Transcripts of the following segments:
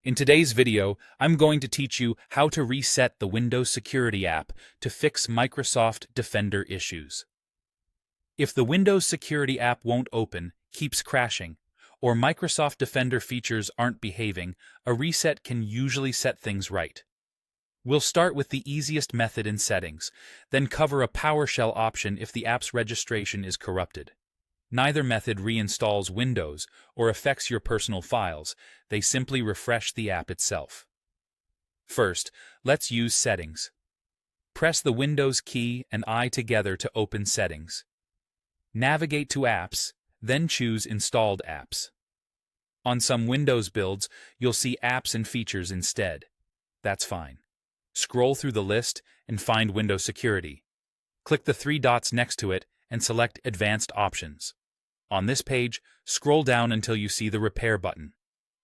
In today's video, I'm going to teach you how to reset the Windows Security app to fix Microsoft Defender issues. If the Windows Security app won't open, keeps crashing, or Microsoft Defender features aren't behaving, a reset can usually set things right. We'll start with the easiest method in Settings, then cover a PowerShell option if the app's registration is corrupted. Neither method reinstalls Windows or affects your personal files, they simply refresh the app itself. First, let's use Settings. Press the Windows key and I together to open Settings. Navigate to Apps, then choose Installed Apps. On some Windows builds, you'll see Apps and Features instead. That's fine. Scroll through the list and find Windows Security. Click the three dots next to it and select Advanced Options. On this page, scroll down until you see the Repair button.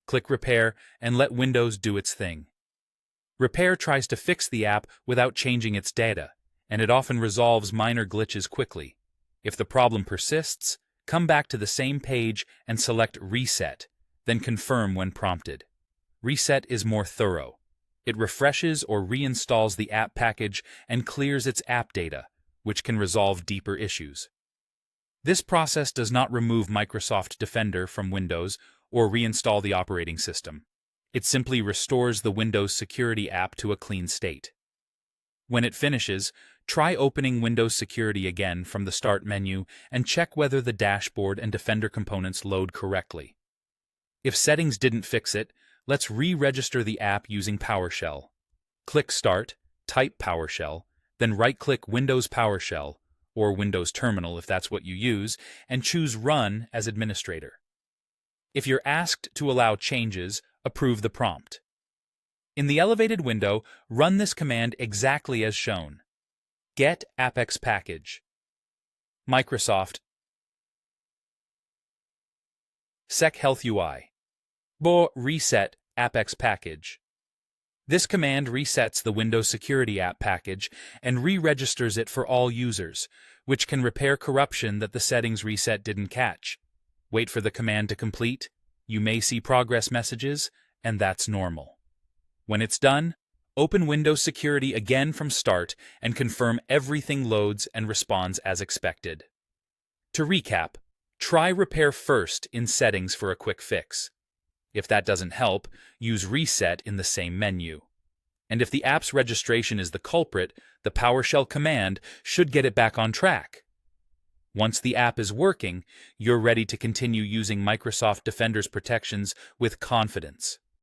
Click Repair and let Windows do its thing. Repair tries to fix the app without changing its data, and it often resolves minor glitches quickly. If the problem persists, come back to the same page and select Reset, then confirm when prompted. Reset is more thorough. It refreshes or reinstalls the app package and clears its app data, which can resolve deeper issues. This process does not remove Microsoft Defender from Windows or reinstall the operating system. It simply restores the Windows Security app to a clean state. When it finishes, try opening Windows Security again from the Start menu and check whether the dashboard and Defender components load correctly. If Settings didn't fix it, let's re-register the app using PowerShell. Click Start, type PowerShell, then right-click Windows PowerShell, or Windows Terminal if that's what you use, and choose Run as administrator. If you're asked to allow changes, approve the prompt. In the elevated window, run this command exactly as shown. Get Apex Package. Microsoft Sec Health UI. Bo reset Apex Package. This command resets the Windows Security app package and re-registers it for all users, which can repair corruption that the settings reset didn't catch. Wait for the command to complete. You may see progress messages, and that's normal. When it's done, open Windows Security again from Start and confirm everything loads and responds as expected. To recap, try Repair first in Settings for a quick fix. If that doesn't help, use Reset in the same menu. And if the app's registration is the culprit, the PowerShell command should get it back on track. Once the app is working, you're ready to continue using Microsoft Defender's protections with confidence.